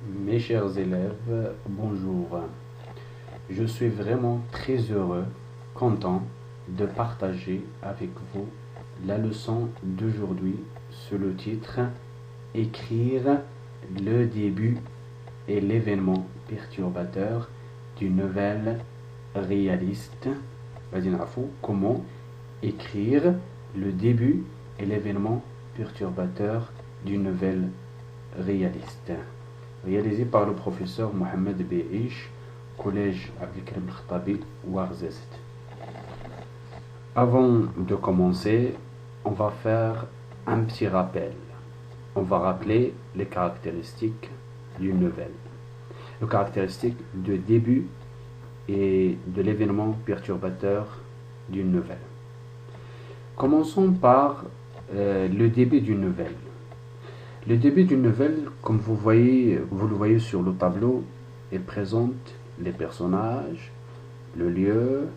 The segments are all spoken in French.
Mes chers élèves, bonjour. Je suis vraiment très heureux, content de partager avec vous la leçon d'aujourd'hui sous le titre Écrire le début et l'événement perturbateur d'une nouvelle réaliste. Comment écrire le début et l'événement perturbateur d'une nouvelle réaliste. Réalisé par le professeur Mohamed Béish, collège Abdelkrim Khattabi, Ouarzazate. Avant de commencer, on va faire un petit rappel. On va rappeler les caractéristiques d'une nouvelle. Les caractéristiques de début et de l'événement perturbateur d'une nouvelle. Commençons par le début d'une nouvelle. Le début d'une nouvelle, comme vous le voyez sur le tableau, il présente les personnages, le lieu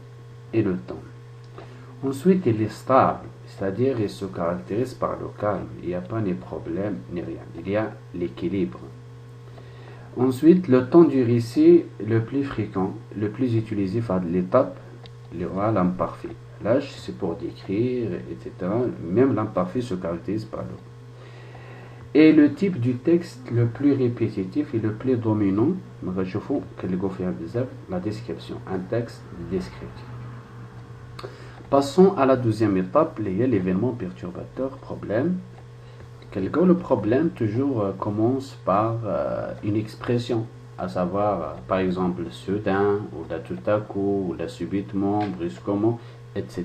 et le temps. Ensuite, il est stable, c'est-à-dire il se caractérise par le calme. Il n'y a pas ni problème ni rien. Il y a l'équilibre. Ensuite, le temps du récit le plus fréquent, le plus utilisé par l'étape, l'imparfait. Là, c'est pour décrire, etc. Même l'imparfait se caractérise par le. Et le type du texte le plus répétitif et le plus dominant, la description, un texte descriptif. Passons à la deuxième étape, l'événement perturbateur, problème. Le problème toujours commence par une expression, à savoir par exemple soudain, ou là tout à coup, ou là subitement, brusquement, etc.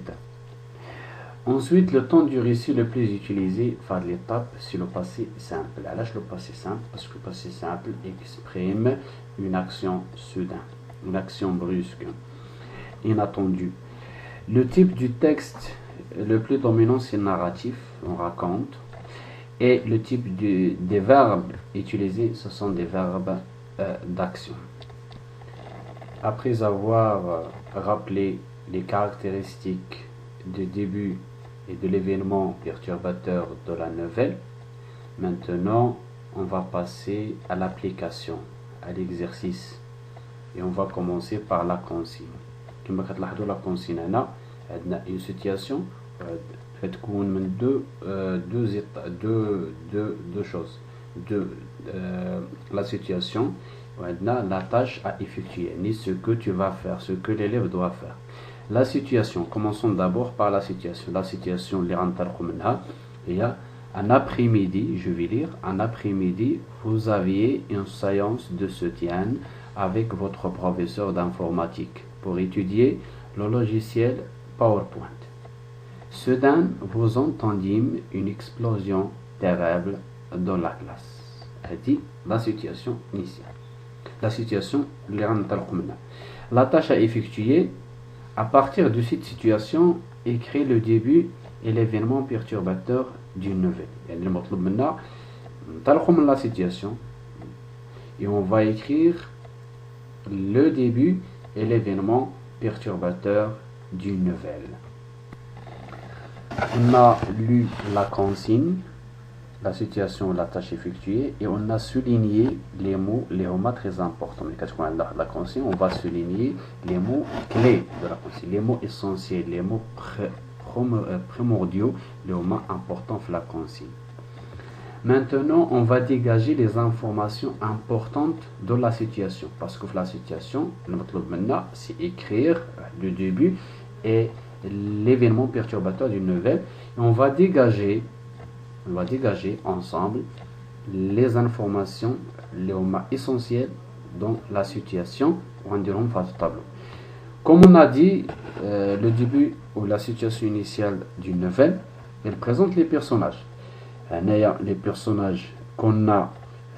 Ensuite, le temps du récit le plus utilisé par l'étape, c'est le passé simple. Là, le passé simple, parce que le passé simple exprime une action soudaine, une action brusque, inattendue. Le type du texte le plus dominant, c'est le narratif, on raconte. Et le type des verbes utilisés, ce sont des verbes d'action. Après avoir rappelé les caractéristiques du début et de l'événement perturbateur de la nouvelle, maintenant on va passer à l'application, à l'exercice, et on va commencer par la consigne. Comme vous voyez, la consigne, on a une situation deux choses. La situation, la tâche à effectuer, ni ce que tu vas faire, ce que l'élève doit faire. La situation, commençons d'abord par la situation. La situation, il y a un après-midi, je vais lire, un après-midi, vous aviez une séance de soutien avec votre professeur d'informatique pour étudier le logiciel PowerPoint. Soudain, vous entendîmes une explosion terrible dans la classe. C'est la situation initiale. La situation, la tâche à effectuer. À partir de cette situation, écrit le début et l'événement perturbateur d'une nouvelle. La situation et on va écrire le début et l'événement perturbateur d'une nouvelle. On a lu la consigne, la situation, la tâche effectuée, et on a souligné les mots très importants. Mais quand on a la consigne, on va souligner les mots clés de la consigne, les mots essentiels, les mots primordiaux, les mots importants de la consigne. Maintenant, on va dégager les informations importantes de la situation, parce que la situation, c'est écrire le début et l'événement perturbateur d'une nouvelle, et on va dégager ensemble les informations les essentielles dans la situation ou en face du tableau. Comme on a dit, le début ou la situation initiale d'une nouvelle, elle présente les personnages. Les personnages qu'on a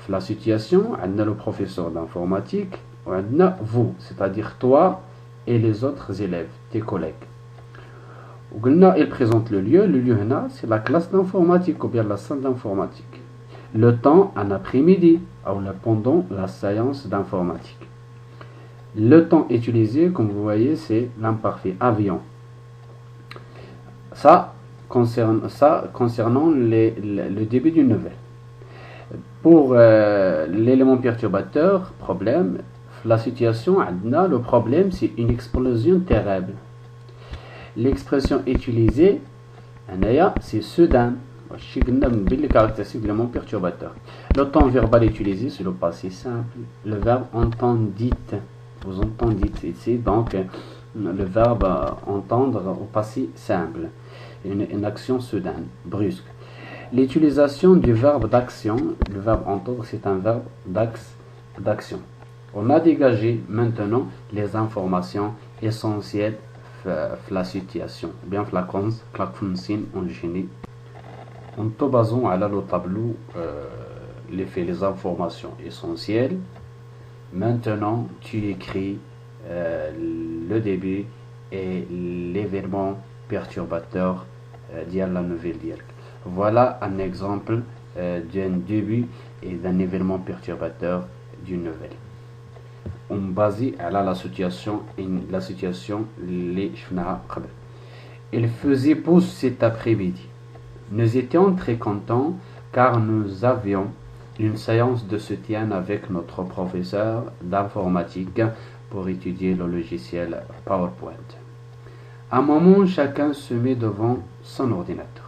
dans la situation, on a le professeur d'informatique, on a vous, c'est-à-dire toi et les autres élèves, tes collègues. Il présente le lieu c'est la classe d'informatique ou bien la salle d'informatique. Le temps, un après-midi, ou pendant la séance d'informatique. Le temps utilisé, comme vous voyez, c'est l'imparfait, avion. Ça concernant le début d'une nouvelle. Pour l'élément perturbateur, problème, la situation, le problème, c'est une explosion terrible. L'expression utilisée, c'est soudain. Les caractéristiques de l'élément perturbateur. Le temps verbal utilisé, c'est le passé simple. Le verbe entendit. Vous entendez ici, donc le verbe entendre au passé simple. Une action soudaine, brusque. L'utilisation du verbe d'action, le verbe entendre, c'est un verbe d'action. On a dégagé maintenant les informations essentielles de la situation, bien la consigne en génie. En te basant à le tableau, les informations essentielles. Maintenant, tu écris le début et l'événement perturbateur de la nouvelle dialogue. Voilà un exemple d'un début et d'un événement perturbateur d'une nouvelle. On basé à la situation les il faisait beau cet après-midi. Nous étions très contents car nous avions une séance de soutien avec notre professeur d'informatique pour étudier le logiciel PowerPoint. À un moment, chacun se met devant son ordinateur.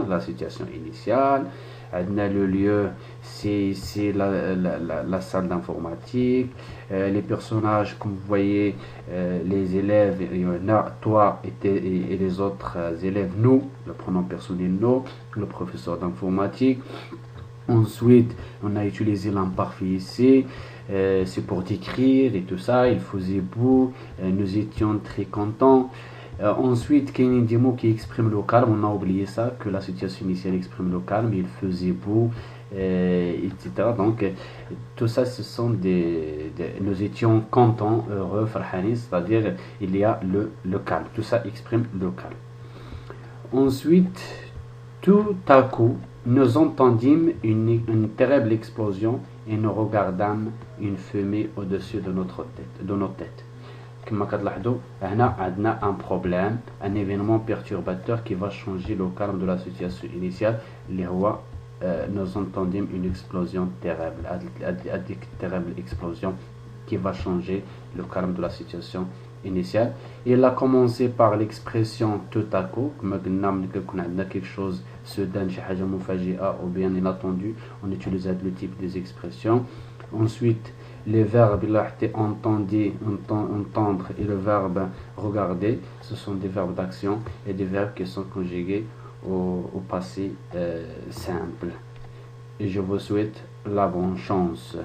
La situation initiale, le lieu, c'est la salle d'informatique, les personnages, comme vous voyez, les élèves, toi et les autres élèves, nous, le pronom personnel nous, le professeur d'informatique. Ensuite, on a utilisé l'imparfait ici, c'est pour décrire et tout ça, il faisait beau, nous étions très contents. Ensuite, il y a des mots qui expriment le calme, on a oublié ça, que la situation initiale exprime le calme, il faisait beau, etc. Donc, tout ça, ce sont nous étions contents, heureux, farhani, c'est-à-dire il y a le calme, tout ça exprime le calme. Ensuite, tout à coup, nous entendîmes une terrible explosion et nous regardâmes une fumée au-dessus de nos têtes. Comme vous voyez, un problème, un événement perturbateur qui va changer le calme de la situation initiale. Nous entendîmes une explosion terrible, une terrible explosion qui va changer le calme de la situation initiale. Il a commencé par l'expression tout à coup, comme quelque chose soudain, ou bien inattendu. On utilise le type des expressions. Ensuite, les verbes entendre et le verbe regarder, ce sont des verbes d'action et des verbes qui sont conjugués au passé simple. Et je vous souhaite la bonne chance.